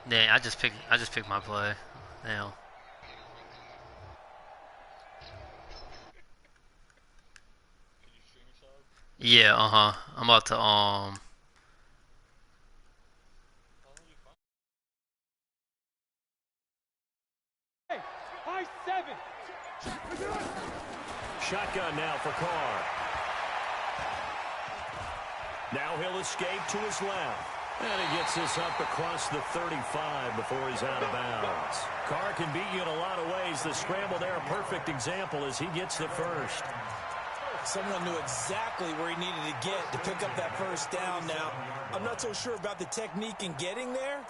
Dang, I just picked my play. Now. Yeah, uh-huh. I'm about to Shotgun now for Carr. Now he'll escape to his left. And he gets this up across the 35 before he's out of bounds. Carr can beat you in a lot of ways. The scramble there, a perfect example as he gets the first. Someone knew exactly where he needed to get to pick up that first down. Now, I'm not so sure about the technique in getting there,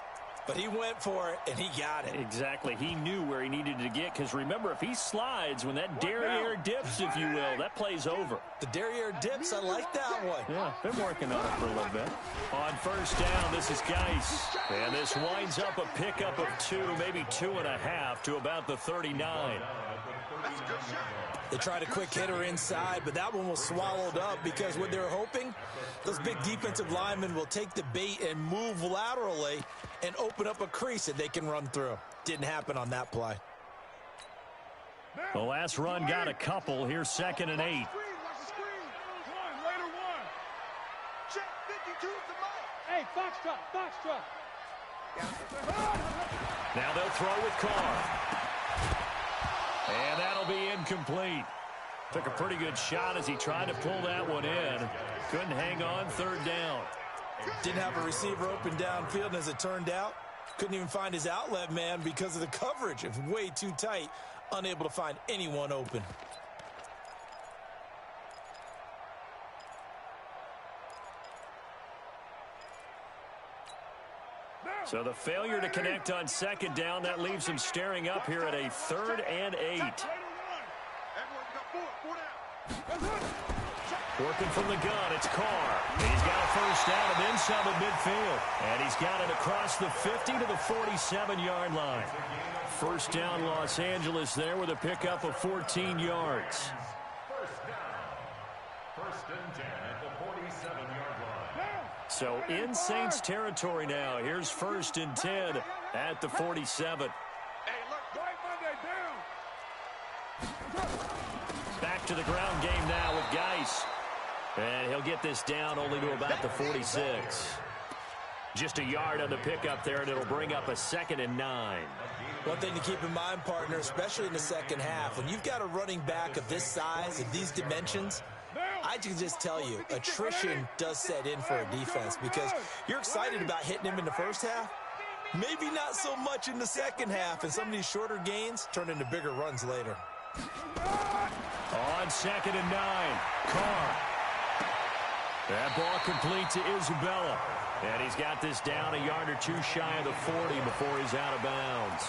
but he went for it, and he got it. Exactly. He knew where he needed to get, because remember, if he slides, when that derriere dips, if you will, that play's over. The derriere dips, I like that one. Yeah, been working on it for a little bit. On first down, this is Geis. And this winds up a pickup of 2, maybe 2.5 to about the 39. They tried a quick hitter inside, but that one was swallowed up because what they're hoping, those big defensive linemen will take the bait and move laterally and open up a crease that they can run through. Didn't happen on that play. The last run got a couple. Here's 2nd and 8. Hey, Foxtrot. Now they'll throw with Carr. And that'll be incomplete. Took a pretty good shot as he tried to pull that one in. Couldn't hang on 3rd down. Didn't have a receiver open downfield, and as it turned out, couldn't even find his outlet man because of the coverage. It was way too tight, unable to find anyone open. So the failure to connect on 2nd down, that leaves him staring up here at a 3rd and 8. Working from the gun, it's Carr. He's got a first down and then some at midfield. And he's got it across the 50 to the 47-yard line. First down, Los Angeles there with a pickup of 14 yards. First and 10 at the 47-yard line. So in Saints territory now. Here's 1st and 10 at the 47. Back to the ground game now with Geis. And he'll get this down only to about the 46. Just a yard on the pickup there, and it'll bring up a 2nd and 9. One thing to keep in mind, partner, especially in the second half, when you've got a running back of this size, of these dimensions, I can just tell you, attrition does set in for a defense because you're excited about hitting him in the first half. Maybe not so much in the second half, and some of these shorter gains turn into bigger runs later. On 2nd and 9, Carr. That ball complete to Isabella. And he's got this down a yard or 2 shy of the 40 before he's out of bounds.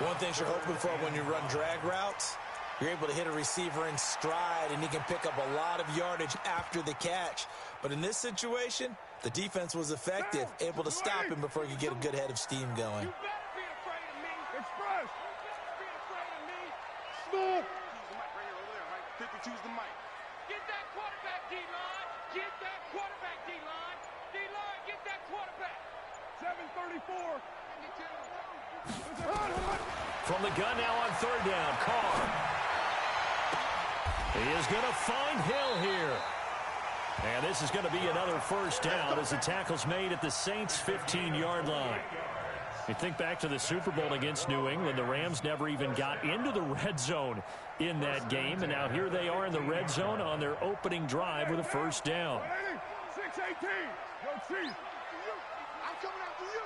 One thing you're hoping for when you run drag routes, you're able to hit a receiver in stride, and he can pick up a lot of yardage after the catch. But in this situation, the defense was effective, able to stop him before he could get a good head of steam going. You better be afraid of me. Express. You better be afraid of me. Smooth. Use the mic right here over there, Mike. 52's the mic. Get that quarterback, D-line. Get that quarterback, D-line. D-line, get that quarterback. 734. 52. From the gun now on 3rd down, Carr. He is going to find Hill here. And this is going to be another first down as the tackle's made at the Saints' 15-yard line. You think back to the Super Bowl against New England, the Rams never even got into the red zone in that game, and now here they are in the red zone on their opening drive with a first down. 618. Yo, Chief. I'm coming after you.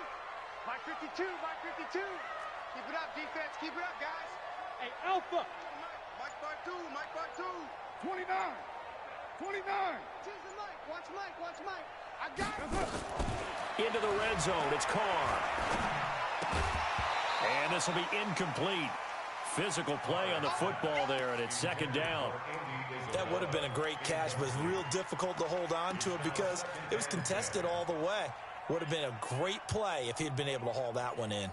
Mike 52, Mike 52. Keep it up, defense. Keep it up, guys. Hey, Alpha. Mike by 2, Mike by 2. 29. 29. Choose the Mike. Watch Mike, watch Mike. I got it. Into the red zone, it's Carr. And this will be incomplete. Physical play on the football there, and it's 2nd down. That would have been a great catch, but it's real difficult to hold on to it because it was contested all the way. Would have been a great play if he'd been able to haul that one in.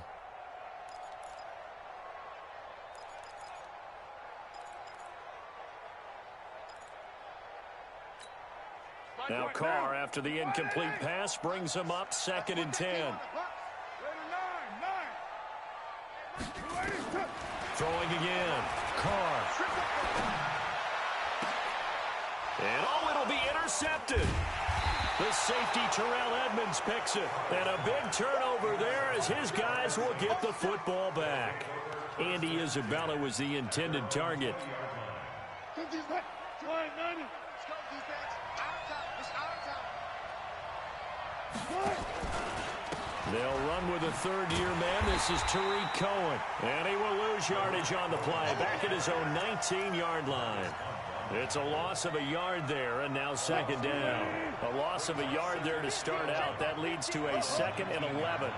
Now Carr, after the incomplete pass, brings him up 2nd and 10. Throwing again. Carr. And it'll be intercepted. The safety, Terrell Edmonds, picks it. And a big turnover there as his guys will get the football back. Andy Isabella was the intended target. They'll run with a third-year man. This is Tariq Cohen. And he will lose yardage on the play. Back at his own 19-yard line. It's a loss of a yard there, and now 2nd down. A loss of a yard there to start out. That leads to a 2nd and 11.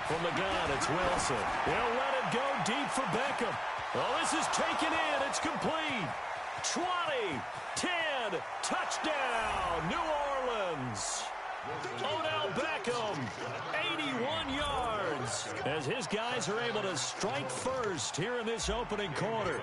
From the gun, it's Wilson. He'll let it go deep for Beckham. Oh, this is taken in. It's complete. 20, 10, touchdown, New Orleans. Odell Beckham, 81 yards, as his guys are able to strike first here in this opening quarter.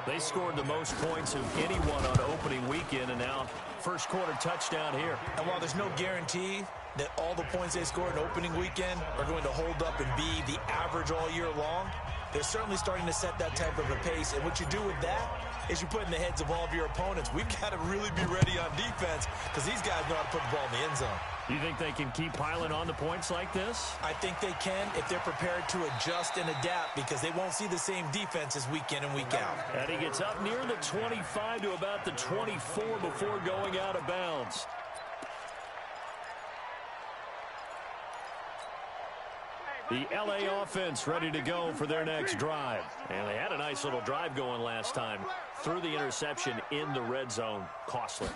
They scored the most points of anyone on opening weekend, and now first quarter touchdown here. And while there's no guarantee that all the points they scored in opening weekend are going to hold up and be the average all year long, they're certainly starting to set that type of a pace. And what you do with that is you put in the heads of all of your opponents, we've got to really be ready on defense because these guys know how to put the ball in the end zone. You think they can keep piling on the points like this? I think they can if they're prepared to adjust and adapt because they won't see the same defenses week in and week out. And he gets up near the 25 to about the 24 before going out of bounds. The L.A. offense ready to go for their next drive. And they had a nice little drive going last time. Threw the interception in the red zone. Costly.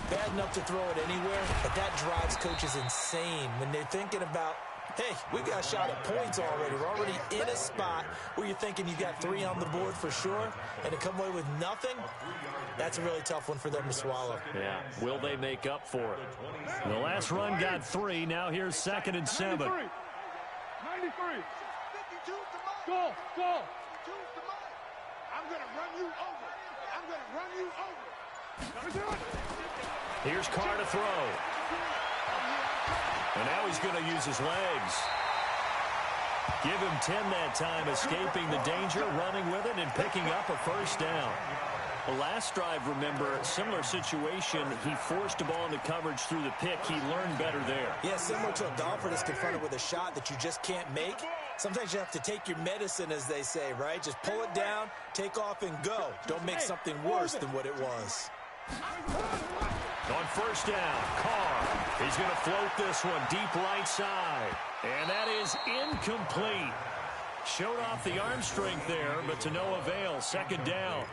Bad enough to throw it anywhere, but that drives coaches insane when they're thinking about, hey, we got a shot at points already. We're already in a spot where you're thinking you got 3 on the board for sure, and to come away with nothing, that's a really tough one for them to swallow. Yeah, will they make up for it? The last run got 3. Now here's 2nd and 7. 93. Go. I'm going to run you over. I'm going to run you over. Here's Carr to throw. And now he's going to use his legs. Give him 10 that time, escaping the danger, running with it, and picking up a first down. The last drive, remember, similar situation. He forced a ball into coverage through the pick. He learned better there. Yeah, similar to a golfer that's confronted with a shot that you just can't make. Sometimes you have to take your medicine, as they say, right? Just pull it down, take off, and go. Don't make something worse than what it was. On first down, Carr. He's going to float this one deep right side. And that is incomplete. Showed off the arm strength there, but to no avail. 2nd down.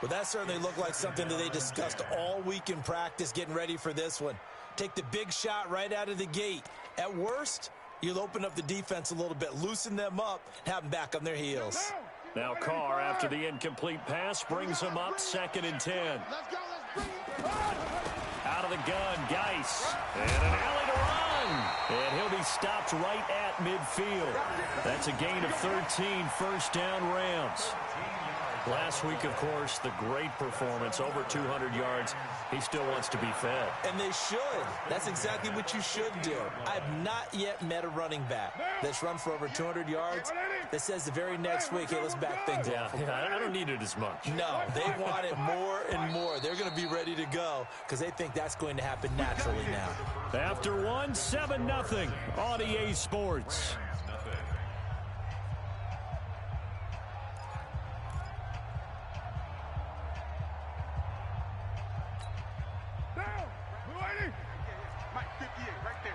Well, that certainly looked like something that they discussed all week in practice getting ready for this one. Take the big shot right out of the gate. At worst, you'll open up the defense a little bit, loosen them up, and have them back on their heels. Now Carr, after the incomplete pass, brings him up 2nd and 10. Let's go. Let's bring it. Out of the gun, Geis. And an alley to run. And he'll be stopped right at midfield. That's a gain of 13, first down Rams. Last week, of course, the great performance, over 200 yards. He still wants to be fed. And they should. That's exactly what you should do. I've not yet met a running back that's run for over 200 yards that says the very next week, hey, let's back things up. Yeah, I don't need it as much. No, they want it more and more. They're going to be ready to go because they think that's going to happen naturally now. After 7-0 on EA Sports. Mike, 58, right there.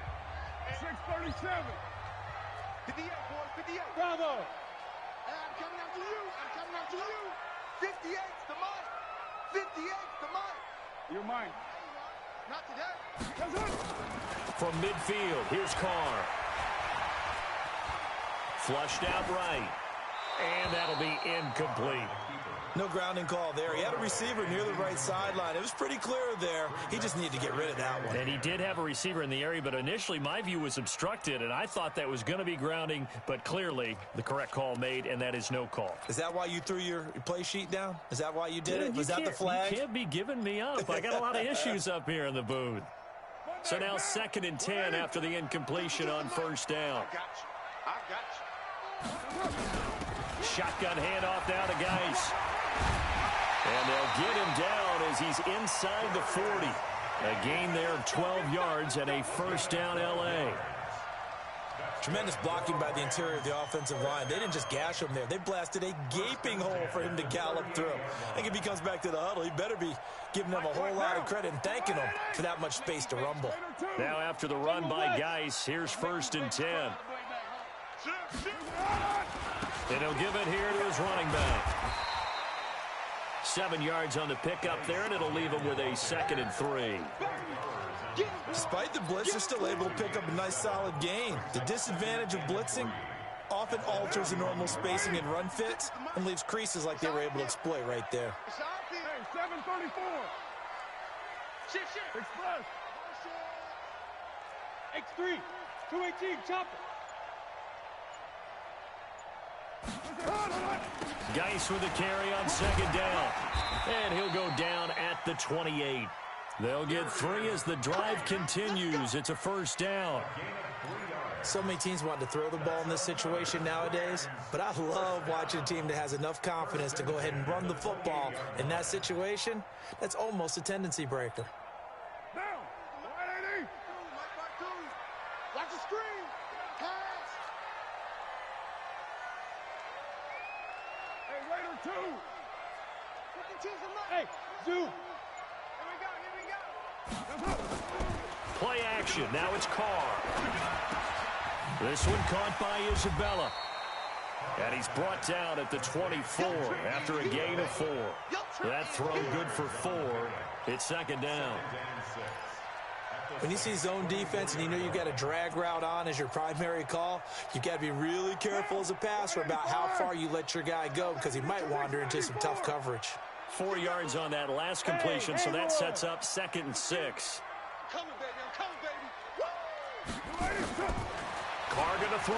637. 58, boys, 58. Bravo. And I'm coming after you. I'm coming after you. 58's the Mike. 58's the Mike. You're mine. Not today. That's it. From midfield, here's Carr. Flushed out right. And that'll be incomplete. No grounding call there. He had a receiver near the right sideline. It was pretty clear there. He just needed to get rid of that one. And he did have a receiver in the area, but initially my view was obstructed, and I thought that was going to be grounding, but clearly the correct call made, and that is no call. Is that why you threw your play sheet down? Is that why you did it? Was that the flag? You can't be giving me up. I got a lot of issues up here in the booth. So now 2nd and 10 after the incompletion on first down. I got you. Shotgun handoff now to Geis. And they'll get him down as he's inside the 40. A gain there of 12 yards and a first down L.A. Tremendous blocking by the interior of the offensive line. They didn't just gash him there. They blasted a gaping hole for him to gallop through. I think if he comes back to the huddle, he better be giving them a whole lot of credit and thanking them for that much space to rumble. Now after the run by Geis, here's 1st and 10. And he'll give it here to his running back. 7 yards on the pickup there, and it'll leave him with a 2nd and 3. Despite the blitz, they're still able to pick up a nice solid gain. The disadvantage of blitzing often alters the normal spacing and run fits and leaves creases like they were able to exploit right there. Hey, 734. Shift. Express. X3. 218. Chopper. Geis with the carry on 2nd down. And he'll go down at the 28. They'll get 3 as the drive continues. It's a first down. So many teams want to throw the ball in this situation nowadays, but I love watching a team that has enough confidence to go ahead and run the football. In that situation, that's almost a tendency breaker. Down. 180. Watch the screen. Pass. Hey, Raider 2. Hey, zoom. Here we go. Play action. Now it's Carr. This one caught by Isabella. And he's brought down at the 24 after a gain of 4. That throw good for 4. It's 2nd down. When you see zone defense and you know you've got a drag route on as your primary call, you've got to be really careful as a passer about how far you let your guy go because he might wander into some tough coverage. 4 yards on that last completion, so that sets up 2nd and 6. I'm coming, baby. Carr going to throw.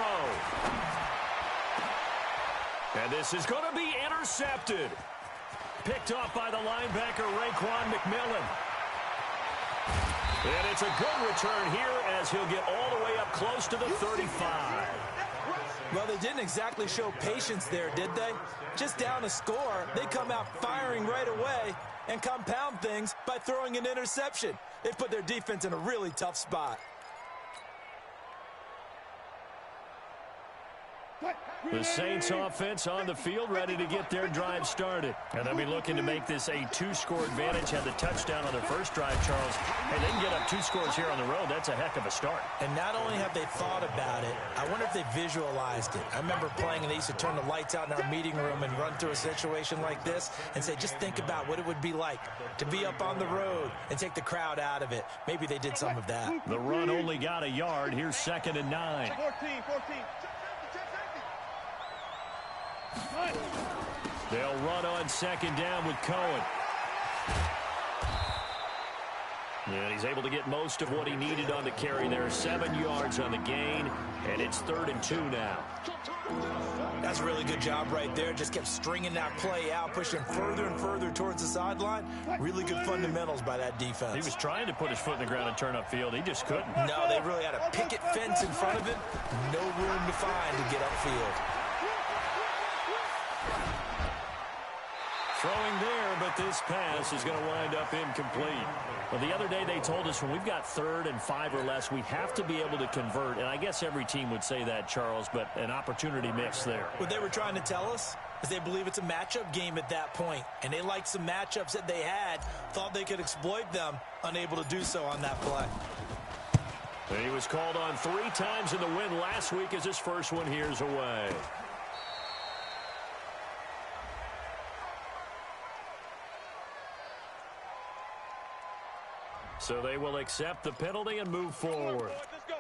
And this is going to be intercepted. Picked off by the linebacker, Raekwon McMillan. And it's a good return here as he'll get all the way up close to the 35. Well, they didn't exactly show patience there, did they? Just down a score, they come out firing right away and compound things by throwing an interception. They put their defense in a really tough spot. The Saints offense on the field ready to get their drive started. And they'll be looking to make this a 2-score advantage. Had the touchdown on their first drive, Charles. Hey, they can get up 2 scores here on the road. That's a heck of a start. And not only have they thought about it, I wonder if they visualized it. I remember playing and they used to turn the lights out in our meeting room and run through a situation like this and say, just think about what it would be like to be up on the road and take the crowd out of it. Maybe they did some of that. The run only got a yard. Here's 2nd and 9. 14. They'll run on 2nd down with Cohen. And he's able to get most of what he needed on the carry there. 7 yards on the gain, and it's 3rd and 2 now. That's a really good job right there. Just kept stringing that play out, pushing further and further towards the sideline. Really good fundamentals by that defense. He was trying to put his foot in the ground and turn upfield. He just couldn't. No, they really had a picket fence in front of him. No room to find to get upfield. Throwing there, but this pass is going to wind up incomplete. Well, the other day they told us when we've got 3rd and 5 or less, we have to be able to convert. And I guess every team would say that, Charles, but an opportunity missed there. What they were trying to tell us is they believe it's a matchup game at that point. And they liked some matchups that they had, thought they could exploit them, unable to do so on that play. And he was called on 3 times in the win last week as his first one here's away. So they will accept the penalty and move forward. Let's go.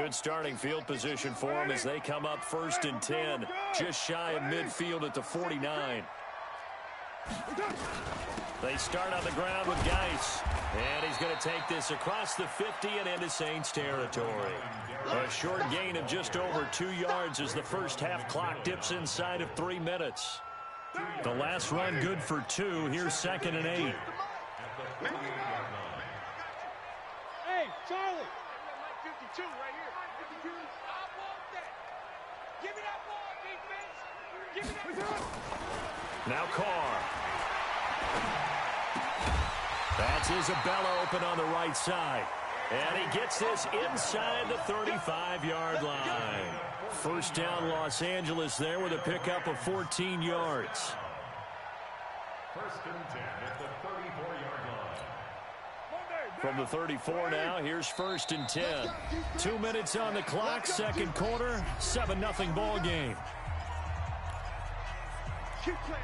Good starting field position for them as they come up 1st and 10, just shy of midfield at the 49. They start on the ground with Geis, and he's going to take this across the 50 and into Saints territory. A short gain of just over 2 yards as the first half clock dips inside of 3 minutes. The last run good for 2. Here's 2nd and 8. Hey, Charlie. 52 right here. 52. I want that. Give me that ball, defense. Give me that ball. Now Carr. That's Isabella open on the right side. And he gets this inside the 35-yard line. First down, Los Angeles there with a pickup of 14 yards. 1st and 10 at the 34-yard line. From the 34 now, here's 1st and 10. 2 minutes on the clock, second quarter, 7-0 ball game. Keep playing.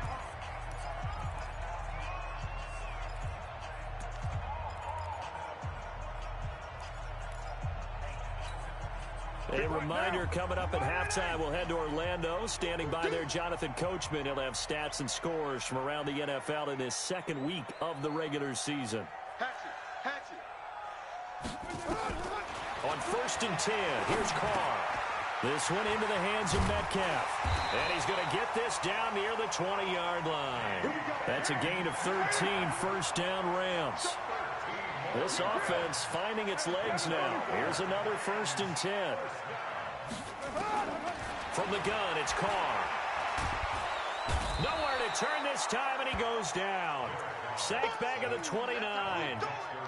A reminder coming up at halftime, we'll head to Orlando. Standing by there, Jonathan Coachman. He'll have stats and scores from around the NFL in his second week of the regular season. On 1st and 10, here's Carr. This one into the hands of Metcalf. And he's going to get this down near the 20-yard line. That's a gain of 13, first down Rams. This offense finding its legs now. Here's another 1st and 10. From the gun, it's Carr. Nowhere to turn this time, and he goes down. Sacked back at the 29.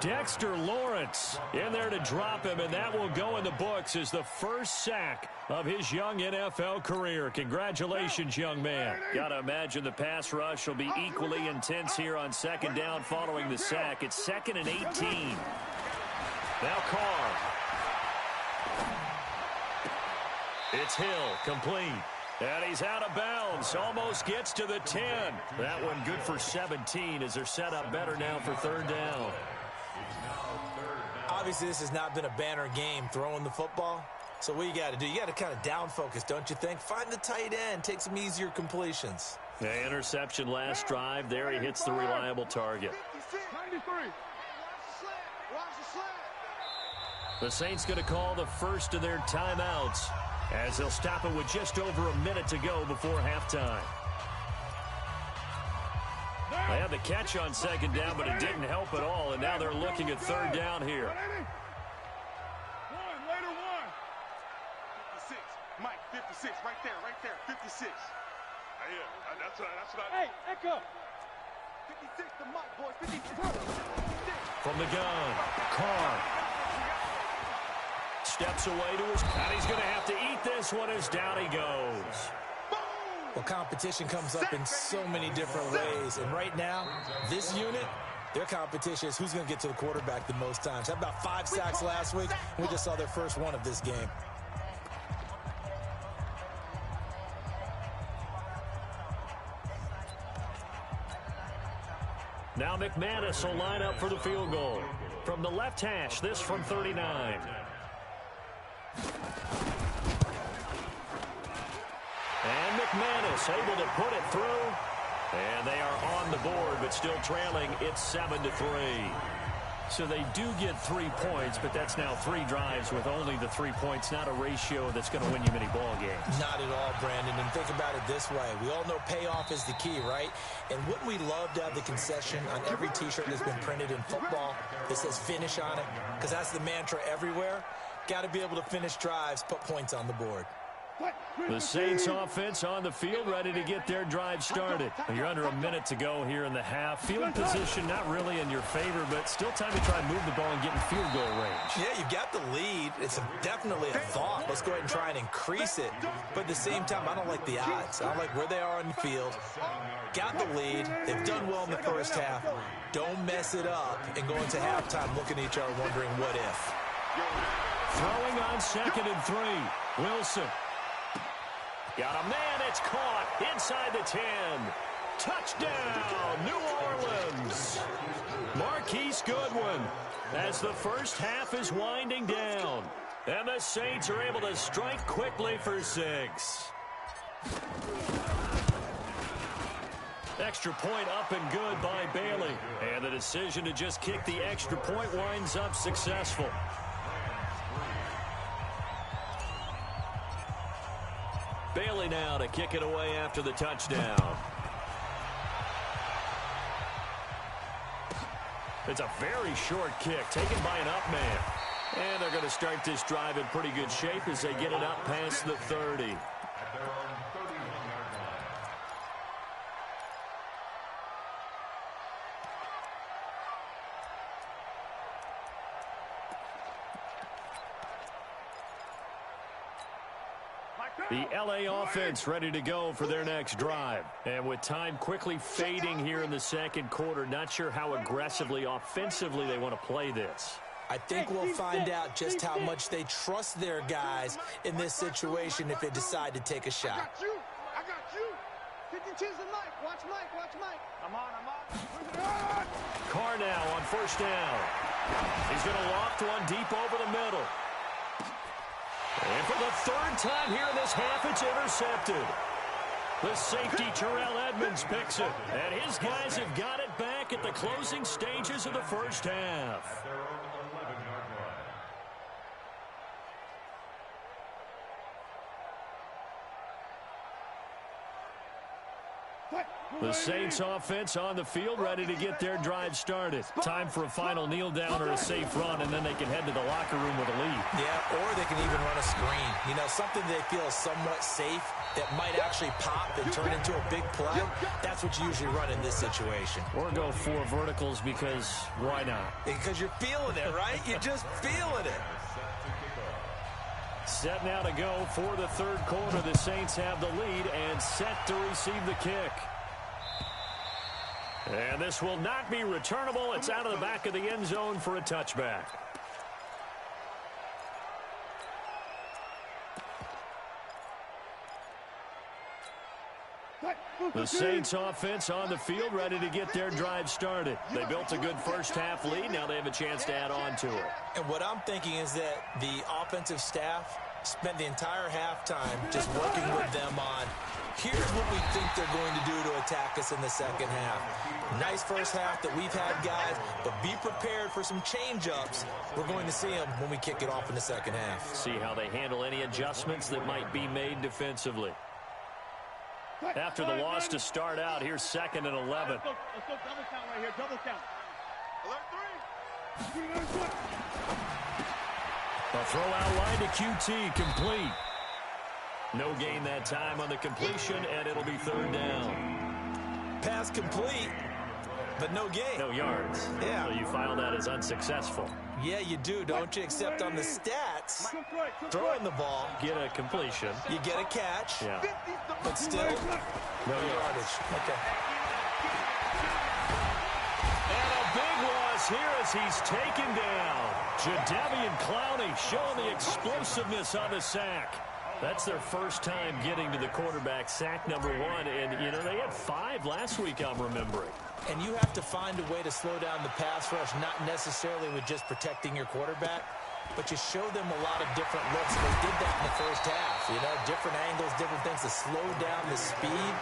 Dexter Lawrence in there to drop him, and that will go in the books as the first sack of his young NFL career. Congratulations, young man. Got to imagine the pass rush will be equally intense here on 2nd down following the sack. It's 2nd and 18. Now Carr. It's Hill, complete. And he's out of bounds. Almost gets to the 10. That one good for 17 as they're set up better now for 3rd down. Obviously, this has not been a banner game throwing the football. So what you got to do, you got to kind of down focus, don't you think? Find the tight end. Take some easier completions. The interception last drive. There he hits the reliable target. 93. The Saints going to call the first of their timeouts as they'll stop it with just over a minute to go before halftime. They had the catch on 2nd down, but it didn't help at all, and now they're looking at 3rd down here. Later one. 56. Mike, 56. Right there. 56. Yeah, that's what I... Hey, Echo. 56 to Mike, boys. 56. From the gun, Carr. Steps away to his... And he's going to have to eat this one as down he goes. Well, competition comes up in so many different ways. And right now, this unit, their competition is who's going to get to the quarterback the most times. Had about 5 sacks last week, and we just saw their first one of this game. Now McManus will line up for the field goal. From the left hash, this from 39. And McManus able to put it through. And they are on the board, but still trailing. It's 7-3. So they do get 3 points, but that's now 3 drives with only the 3 points, not a ratio that's going to win you many ball games. Not at all, Brandon. And think about it this way. We all know payoff is the key, right? And wouldn't we love to have the concession on every T-shirt that's been printed in football that says finish on it? Because that's the mantra everywhere. Got to be able to finish drives, put points on the board. The Saints offense on the field, ready to get their drive started. You're under a minute to go here in the half. Field position not really in your favor, but still time to try and move the ball and get in field goal range. Yeah, you've got the lead. It's definitely a thought. Let's go ahead and try and increase it. But at the same time, I don't like the odds. I don't like where they are on the field. Got the lead. They've done well in the first half. Don't mess it up and go into halftime looking at each other wondering what if. Throwing on 2nd and 3. Wilson. Got a man, it's caught inside the 10. Touchdown, New Orleans. Marquise Goodwin as the first half is winding down. And the Saints are able to strike quickly for 6. Extra point up and good by Bailey. And the decision to just kick the extra point winds up successful. Bailey now to kick it away after the touchdown. It's a very short kick taken by an up man. And they're going to start this drive in pretty good shape as they get it up past the 30. The LA offense ready to go for their next drive. And with time quickly fading here in the second quarter, not sure how aggressively offensively they want to play this. I think we'll find out just how much they trust their guys in this situation if they decide to take a shot. I got you. 52's the Mike. Watch Mike. Watch Mike. I'm on. Carr now on first down. He's going to loft one deep over the middle. And for the third time here in this half, it's intercepted. The safety, Terrell Edmonds, picks it. And his guys have got it back at the closing stages of the first half. The Saints offense on the field ready to get their drive started. Time for a final kneel down or a safe run, and then they can head to the locker room with a lead. Yeah, or they can even run a screen. You know, something they feel is somewhat safe that might actually pop and turn into a big play. That's what you usually run in this situation. Or go 4 verticals because why not? Because you're feeling it, right? You're just feeling it. Set now to go for the third quarter. The Saints have the lead and set to receive the kick. And this will not be returnable. It's out of the back of the end zone for a touchback. The Saints offense on the field ready to get their drive started. They built a good first half lead. Now they have a chance to add on to it. And what I'm thinking is that the offensive staff spent the entire halftime just working with them on here's what we think they're going to do to attack us in the second half. Nice first half that we've had, guys, but be prepared for some change-ups. We're going to see them when we kick it off in the second half. See how they handle any adjustments that might be made defensively. After the loss to start out, here's 2nd and 11. Let's go double count right here, double count. Alert 3. A throw out line to QT, complete. No gain that time on the completion, and it'll be 3rd down. Pass complete, but no gain. No yards. Yeah. So you file that as unsuccessful. Yeah, you do, don't you? Except on the stats, throwing the ball, Get a completion. you get a catch, Yeah. but still, no yardage. Okay. And a big loss here as he's taken down. Jadeveon Clowney showing the explosiveness on the sack. That's their first time getting to the quarterback, sack number 1. And, you know, they had 5 last week, I'm remembering. And you have to find a way to slow down the pass rush, not necessarily with just protecting your quarterback, but you show them a lot of different looks. They did that in the first half, you know, different angles, different things to slow down the speed.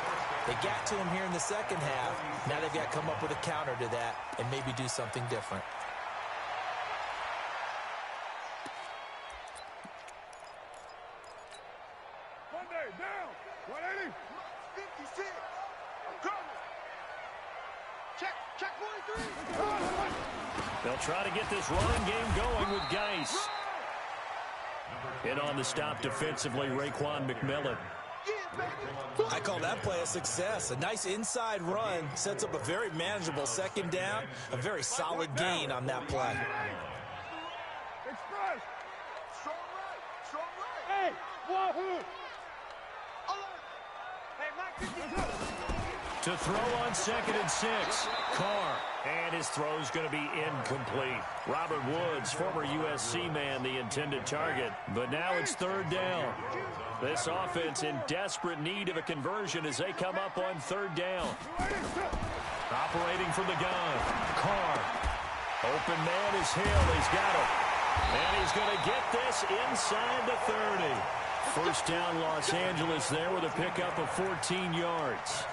They got to him here in the second half. Now they've got to come up with a counter to that and maybe do something different. Monday, down. 180. 56. I'm coming. Check 43. They'll try to get this running game going with Geis. And on the stop defensively, Raekwon McMillan. I call that play a success. A nice inside run sets up a very manageable second down, a very solid gain on that play. Express. Strong right. Strong right. Hey, Wahoo. Hey, Mike 52. To throw on 2nd and 6. Carr. And his throw's going to be incomplete. Robert Woods, former USC man, the intended target. But now it's 3rd down. This offense in desperate need of a conversion as they come up on 3rd down. Operating from the gun. Carr. Open man is Hill. He's got it. And he's going to get this inside the 30. First down, Los Angeles there with a pickup of 14 yards.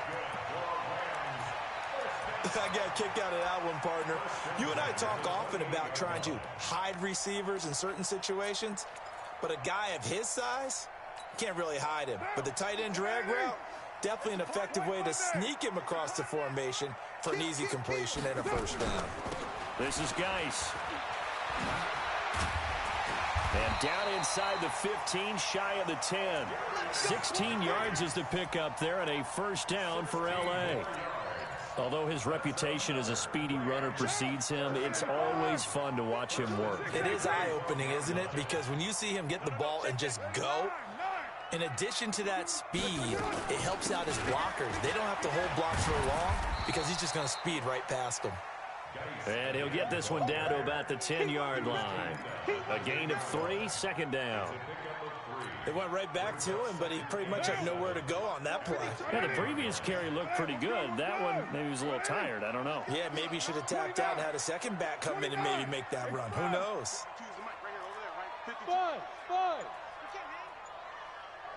I got a kick out of that one, partner. You and I talk often about trying to hide receivers in certain situations, but a guy of his size, can't really hide him. But the tight end drag route, definitely an effective way to sneak him across the formation for an easy completion and a first down. This is Geis. And down inside the 15, shy of the 10. 16 yards is the pickup there, and a first down for L.A. Although his reputation as a speedy runner precedes him, it's always fun to watch him work. It is eye-opening, isn't it? Because when you see him get the ball and just go, in addition to that speed, it helps out his blockers. They don't have to hold blocks for long because he's just going to speed right past them. And he'll get this one down to about the 10-yard line. A gain of 3, second down. They went right back to him, but he pretty much had nowhere to go on that play. Yeah, the previous carry looked pretty good. That one, maybe he was a little tired. I don't know. Yeah, maybe he should have tapped out and had a second back come in and maybe make that run. Who knows? Five.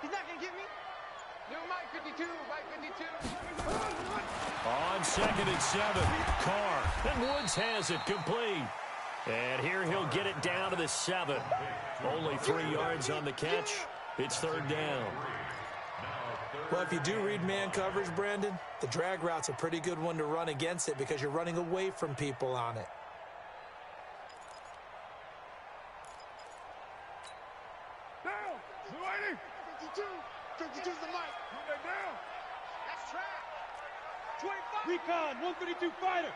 He's not going to get me. No, Mike 52, Mike 52. On 2nd and 7, Carr. And Woods has it complete. And here he'll get it down to the 7. Only 3 yards on the catch. It's third down. Well, if you do read man coverage, Brandon, the drag route's a pretty good one to run against it because you're running away from people on it. Down. 52. 52's the mic. Move that down. That's track. 25. Recon, 152 fighter.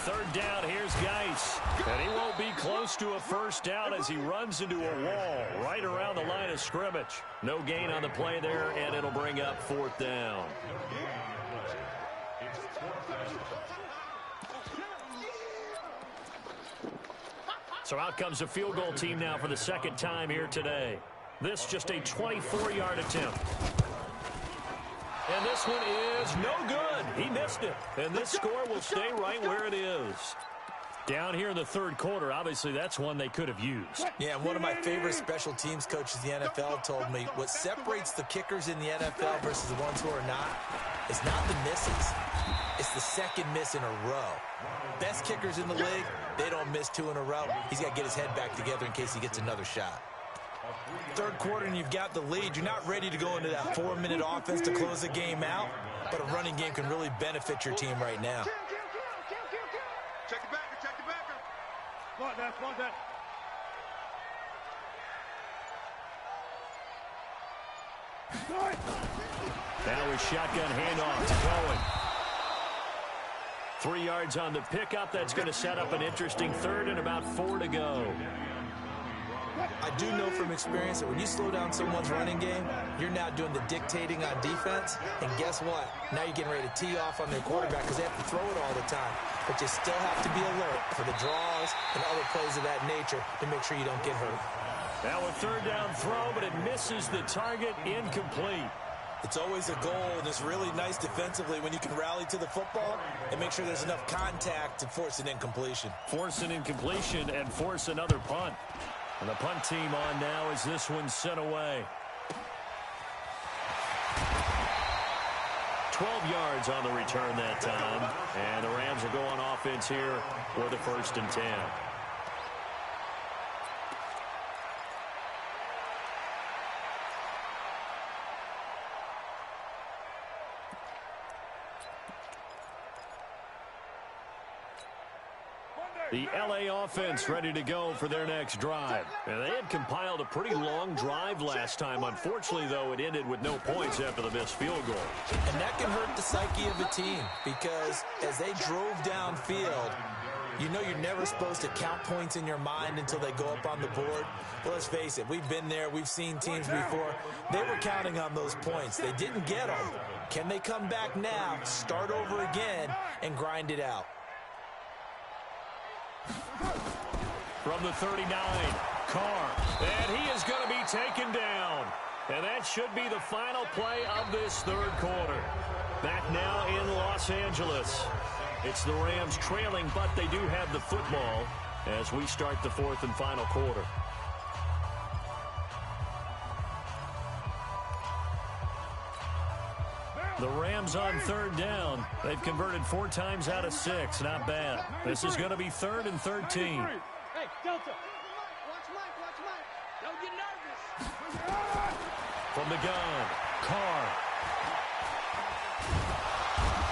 Third down, here's Geis. And he won't be close to a first down as he runs into a wall right around the line of scrimmage. No gain on the play there, and it'll bring up fourth down. So out comes the field goal team now for the second time here today. This just a 24-yard attempt. And this one is no good. He missed it. And this score will stay right where it is. Down here in the third quarter, obviously that's one they could have used. Yeah, one of my favorite special teams coaches in the NFL told me what separates the kickers in the NFL versus the ones who are not is not the misses. It's the second miss in a row. Best kickers in the league, they don't miss 2 in a row. He's got to get his head back together in case he gets another shot. Third quarter and you've got the lead. You're not ready to go into that 4-minute offense to close the game out, but a running game can really benefit your team right now. Check the backer, check the backer. Spot that. Now a shotgun handoff to Cohen. 3 yards on the pickup. That's going to set up an interesting third and about 4 to go. I do know from experience that when you slow down someone's running game, you're now doing the dictating on defense. And guess what? Now you're getting ready to tee off on their quarterback because they have to throw it all the time. But you still have to be alert for the draws and other plays of that nature to make sure you don't get hurt. Now a third down throw, but it misses the target, incomplete. It's always a goal, and it's really nice defensively when you can rally to the football and make sure there's enough contact to force an incompletion. Force an incompletion and force another punt. And the punt team on now as this one's sent away. 12 yards on the return that time. And the Rams will go on offense here for the 1st and 10. The L.A. offense ready to go for their next drive. And they had compiled a pretty long drive last time. Unfortunately, though, it ended with no points after the missed field goal. And that can hurt the psyche of a team because as they drove downfield, you know you're never supposed to count points in your mind until they go up on the board. But let's face it, we've been there. We've seen teams before. They were counting on those points. They didn't get them. Can they come back now, start over again, and grind it out? From the 39, Carr. And he is going to be taken down. And that should be the final play of this third quarter. Back now in Los Angeles. It's the Rams trailing, but they do have the football as we start the fourth and final quarter. The Rams on third down. They've converted 4 times out of 6. Not bad. This is going to be 3rd and 13. Hey, Delta. Watch Mike. Don't get nervous. From the gun, Carr.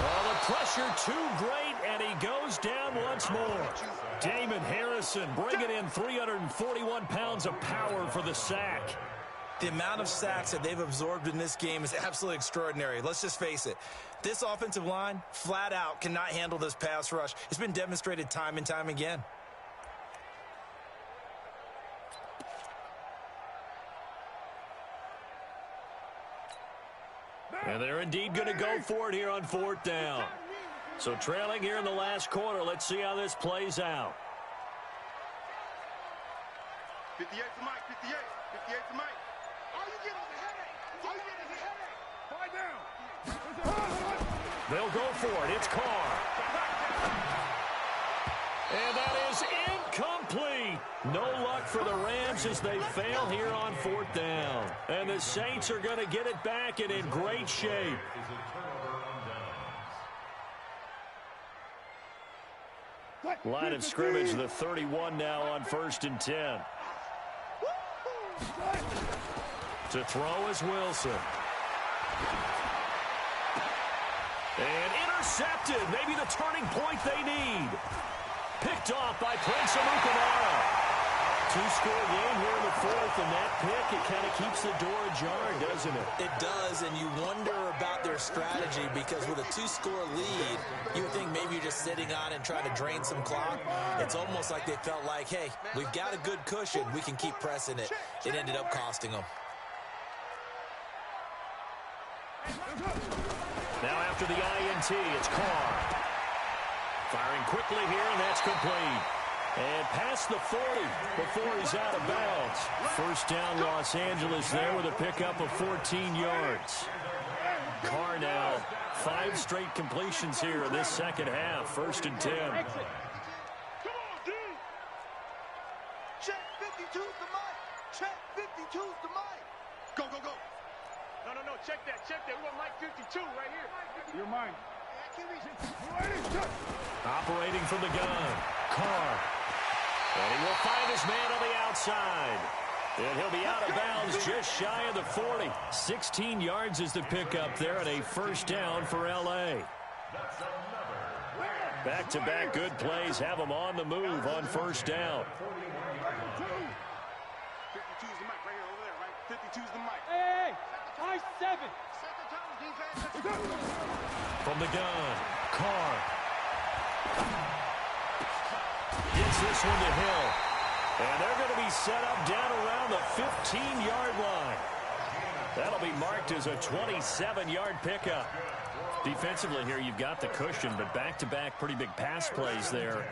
Oh, the pressure too great, and he goes down once more. Damon Harrison bringing in 341 pounds of power for the sack. The amount of sacks that they've absorbed in this game is absolutely extraordinary. Let's just face it. This offensive line, flat out, cannot handle this pass rush. It's been demonstrated time and time again. And they're indeed going to go for it here on 4th down. So trailing here in the last quarter. Let's see how this plays out. 58 to Mike, 58 to Mike. All you get is a headache. 5 down. They'll go for it. It's Carr. And that is incomplete. No luck for the Rams as they fail here on 4th down. And the Saints are going to get it back and in great shape. Line of scrimmage, the 31 now on 1st and 10. To throw is Wilson. And intercepted. Maybe the turning point they need. Picked off by Prince Amukamara. 2-score game here in the 4th, and that pick, it kind of keeps the door ajar, doesn't it? It does, and you wonder about their strategy because with a 2-score lead, you would think maybe you're just sitting on and trying to drain some clock. It's almost like they felt like, hey, we've got a good cushion. We can keep pressing it. It ended up costing them. Now after the INT, it's Carr. Firing quickly here, and that's complete. And past the 40 before he's out of bounds. 1st down, Los Angeles there with a pickup of 14 yards. Carr now, 5 straight completions here in this second half. 1st and 10. Come on, D. Check 52's the mic. Check 52's the mic. Go. No. Check that. We want Mike 52 right here. You're mine. Operating from the gun, Carr. And he will find his man on the outside. And he'll be out of bounds just shy of the 40. 16 yards is the pickup there and a 1st down for L.A. Back-to-back good plays have them on the move on 1st down. 52's the mic right here over there, right? 52's the mic. Hey, high 7. Second time, defense. From the gun, Carr. Gets this one to Hill. And they're going to be set up down around the 15-yard line. That'll be marked as a 27-yard pickup. Defensively here, you've got the cushion, but back-to-back pretty big pass plays there.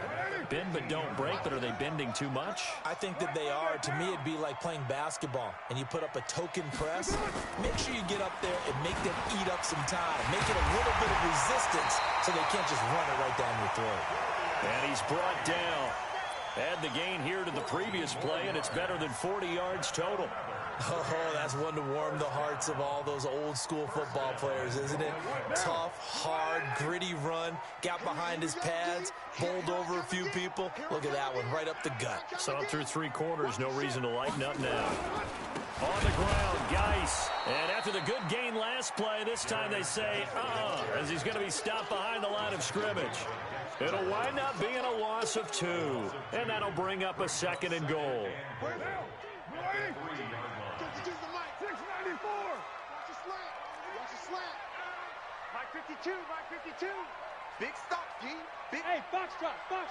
Bend but don't break, but are they bending too much? I think that they are. To me, it'd be like playing basketball, and you put up a token press. Make sure you get up there and make them eat up some time. Make it a little bit of resistance so they can't just run it right down your throat. And he's brought down. Add the gain here to the previous play, and it's better than 40 yards total. Oh, that's one to warm the hearts of all those old-school football players, isn't it? Tough, hard, gritty run. Got behind his pads, bowled over a few people. Look at that one, right up the gut. Saw it through 3 quarters. No reason to lighten up now. On the ground, Geis. And after the good gain last play, this time they say, as he's going to be stopped behind the line of scrimmage. It'll wind up being a loss of 2. And that'll bring up a 2nd and goal. Mike 52. Big stop, G. Big. Hey, Foxtrot. Mike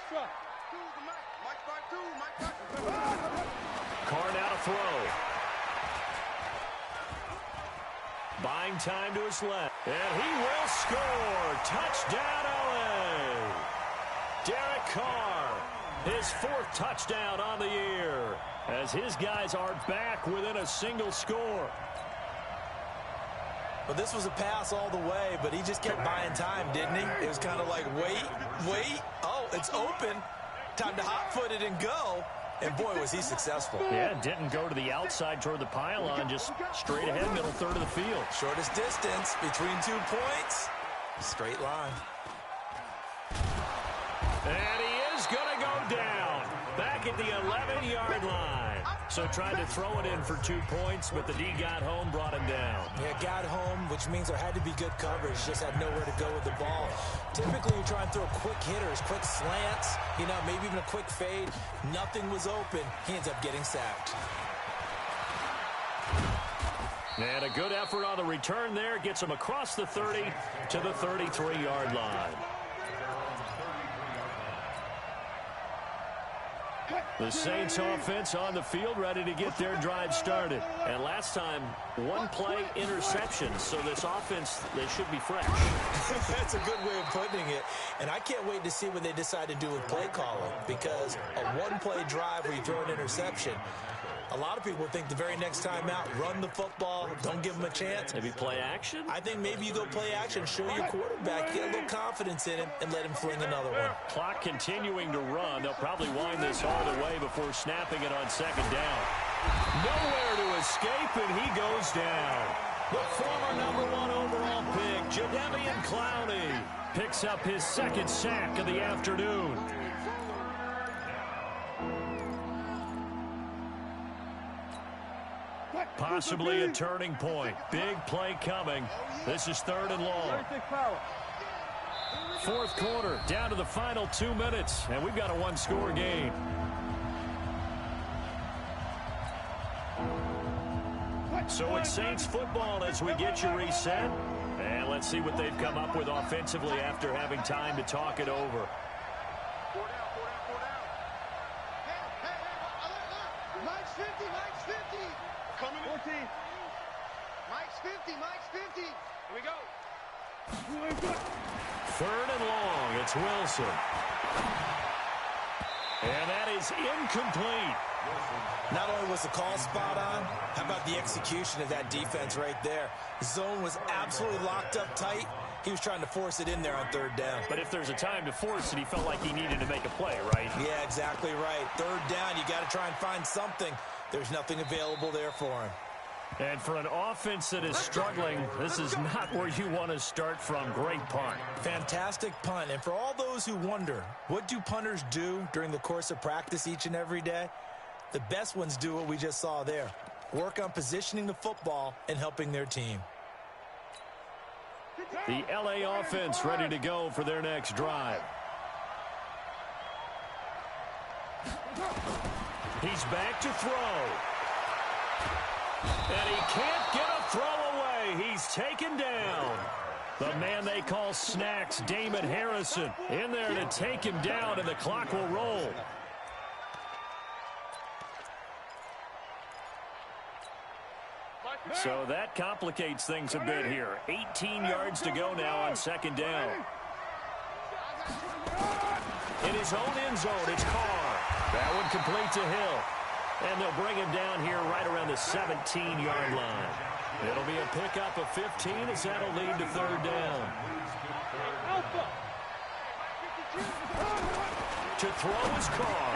52. Carr now to throw. Buying time to his left. And he will score. Touchdown, LA. Derek Carr, his 4th touchdown on the year, as his guys are back within a single score. Well, this was a pass all the way, but he just kept buying time, didn't he? It was kind of like, wait. Oh, it's open. Time to hot-foot it and go. And, boy, was he successful. Yeah, didn't go to the outside toward the pylon, just straight ahead, middle third of the field. Shortest distance between 2 points. Straight line. And he is going to go down. Back at the 11-yard line. So tried to throw it in for 2 points, but the D got home, brought him down. Yeah, got home, which means there had to be good coverage. Just had nowhere to go with the ball. Typically, you try and throw quick hitters, quick slants, maybe even a quick fade. Nothing was open. He ends up getting sacked. And a good effort on the return there. Gets him across the 30 to the 33-yard line. The Saints offense on the field, ready to get their drive started. And last time, one play interception. So this offense, they should be fresh. That's a good way of putting it. And I can't wait to see what they decide to do with play calling. Because a one-play drive where you throw an interception, a lot of people think the very next time out, run the football, don't give them a chance. Maybe play action? I think maybe you go play action, show your quarterback, get a little confidence in him, and let him fling another one. Clock continuing to run. They'll probably wind this all the way before snapping it on second down. Nowhere to escape, and he goes down. The former #1 overall pick, Jadeveon Clowney, picks up his second sack of the afternoon. Possibly a turning point. Big play coming. This is 3rd and long. 4th quarter, down to the final 2 minutes, and we've got a one-score game. So it's Saints football as we get you reset. And let's see what they've come up with offensively after having time to talk it over. Mike's 50, Mike's 50. Coming 14. Mike's 50, Mike's 50. Here we go. 3rd and long. It's Wilson. And that is incomplete. Not only was the call spot on, how about the execution of that defense right there? The zone was absolutely locked up tight. He was trying to force it in there on 3rd down. But if there's a time to force it, he felt like he needed to make a play, right? Yeah, exactly right. 3rd down, you got to try and find something. There's nothing available there for him. And for an offense that is struggling, this is not where you want to start from. Great punt. Fantastic punt. And for all those who wonder, what do punters do during the course of practice each and every day? The best ones do what we just saw there. Work on positioning the football and helping their team. The LA offense ready to go for their next drive. He's back to throw. And he can't get a throw away. He's taken down. The man they call Snacks, Damon Harrison, in there to take him down, and the clock will roll. So that complicates things a bit here. 18 yards to go now on 2nd down. In his own end zone, it's Carr. That one complete to Hill. And they'll bring him down here right around the 17-yard line. It'll be a pickup of 15 as that'll lead to 3rd down. To throw is Carr.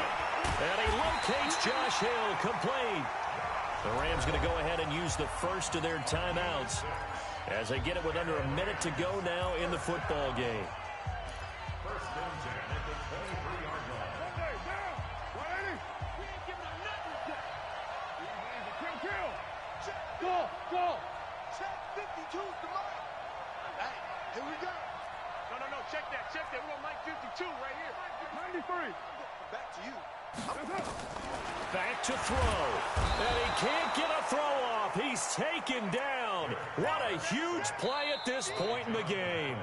And he locates Josh Hill, complete. The Rams going to go ahead and use the first of their timeouts as they get it with under a minute to go now in the football game. Go. Check 52's the mark. Hey, here we go. No, check that. We're on Mike 52 right here. 93. Back to you. Back to throw. And he can't get a throw off. He's taken down. What a huge play at this point in the game.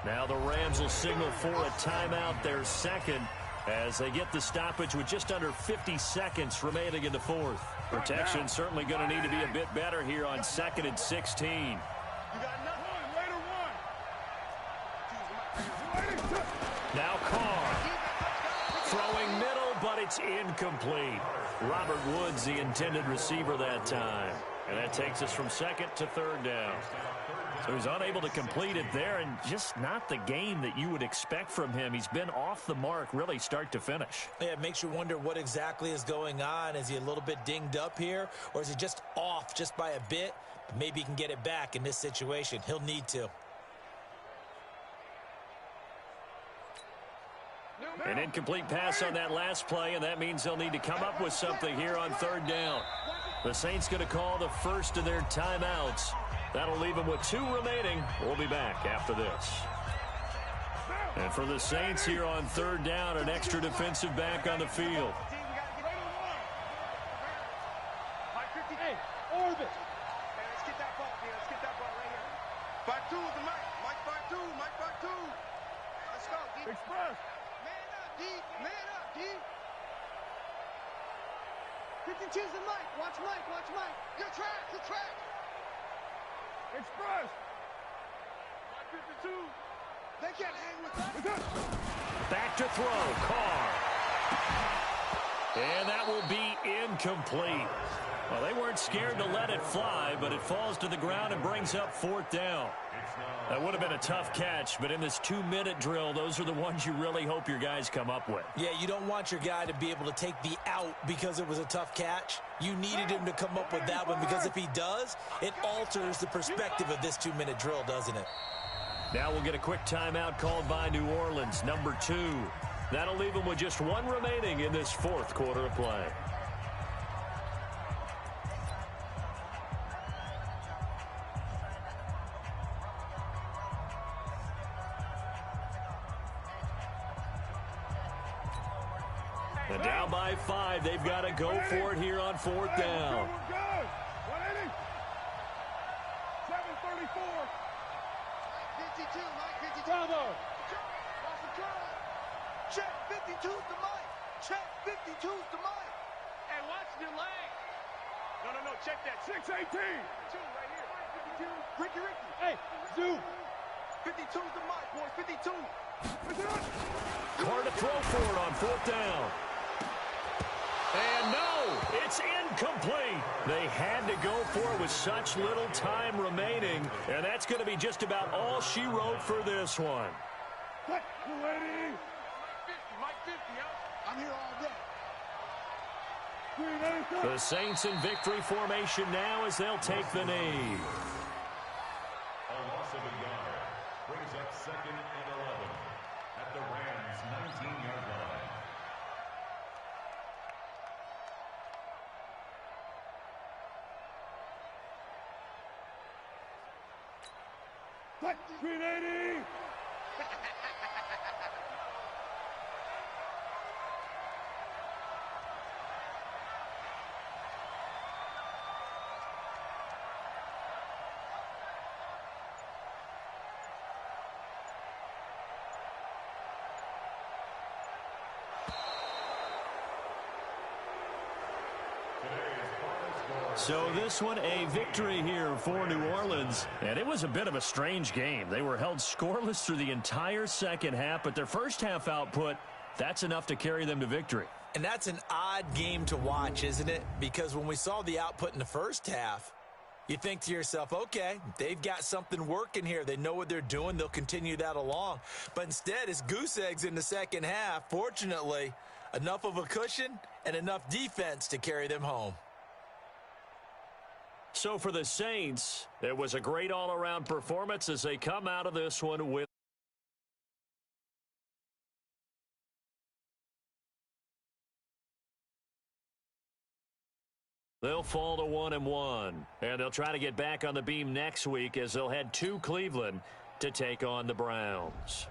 Now the Rams will signal for a timeout, their second, as they get the stoppage with just under 50 seconds remaining in the 4th. Protection certainly going to need to be a bit better here on 2nd and 16. You got nothing. Later one. Now Carr. Throwing middle, but it's incomplete. Robert Woods, the intended receiver that time. And that takes us from 2nd to 3rd down. So he's unable to complete it there, and just not the game that you would expect from him. He's been off the mark really start to finish. Yeah, it makes you wonder what exactly is going on. Is he a little bit dinged up here, or is he just off just by a bit? Maybe he can get it back in this situation. He'll need to. An incomplete pass on that last play, and that means they'll need to come up with something here on third down. The Saints going to call the first of their timeouts. That'll leave them with 2 remaining. We'll be back after this. And for the Saints here on third down, an extra defensive back on the field. Hey, Orbit. Hey, let's get that ball, man. Let's get that ball right here. 5-2 is the mic. Mike 5-2. Mike 5-2. Let's go, D. Express. Man up, D. Man up, D. 52 is the mic. Watch Mike. Watch Mike. Your track. Your track. Express. Mike 52. They can't hang with that. Back to throw. Carr. And that will be incomplete. Well, they weren't scared to let it fly, but it falls to the ground and brings up fourth down. That would have been a tough catch, but in this 2-minute drill, those are the ones you really hope your guys come up with. Yeah, you don't want your guy to be able to take the out because it was a tough catch. You needed him to come up with that one, because if he does, it alters the perspective of this 2-minute drill, doesn't it? Now we'll get a quick timeout called by New Orleans, number 2. That'll leave them with just 1 remaining in this fourth quarter of play. And down by 5, they've got to go for it here on fourth down. 180. 734. Mike 52. Mike 52. Bravo. Lost control. Check 52's the mic. Check 52's the mic. Hey, watch the leg. No. Check that. 618. 2 right here. 52. Ricky. Hey, Zoo. 52's the mic, boys. 52. Carr to throw for it on fourth down. And no, it's incomplete. They had to go for it with such little time remaining, and that's going to be just about all she wrote for this one. Mike 50, Mike 50, I'm here all day. The Saints in victory formation now as they'll take the knee. A loss of a yard brings up 2nd and 11 at the Rams' 19-yard line. What? 380! So this one a victory here for New Orleans. And it was a bit of a strange game. They were held scoreless through the entire second half, but their first half output, that's enough to carry them to victory. And that's an odd game to watch, isn't it? Because when we saw the output in the first half, you think to yourself, okay, they've got something working here. They know what they're doing. They'll continue that along. But instead, it's goose eggs in the second half. Fortunately, enough of a cushion and enough defense to carry them home. So for the Saints, it was a great all-around performance as they come out of this one with they'll fall to 1-1, and they'll try to get back on the beam next week as they'll head to Cleveland to take on the Browns.